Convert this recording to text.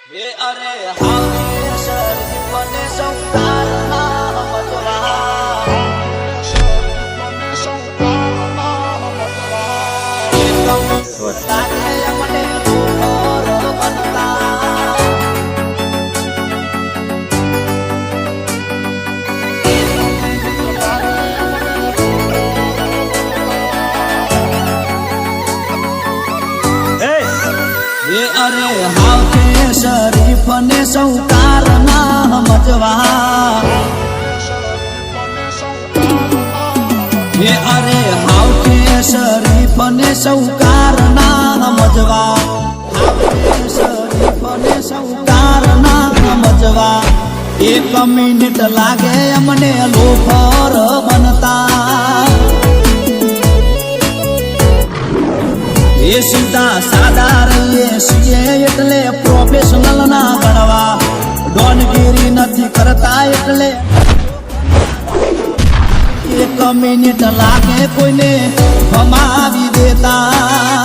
अरे हावे शरीफ बने संकार नाम मतवा लागे अपने रूपोर बनता अरे हावे शरीफ ने संकार नाम मजवा अरे हावे शरीफ ने संकार नाम मजवा शरीफ ने संकार नाम मजवा 1 मिनिट लागे अमने लोफर बनता ये सीधा सादा रहीए सीए એટલે પ્રોફેશનલ ના ગણવા ડોનગીરી નથી કરતા એટલે 1 મિનિટ લાગે કોઈને ભમાવી દેતા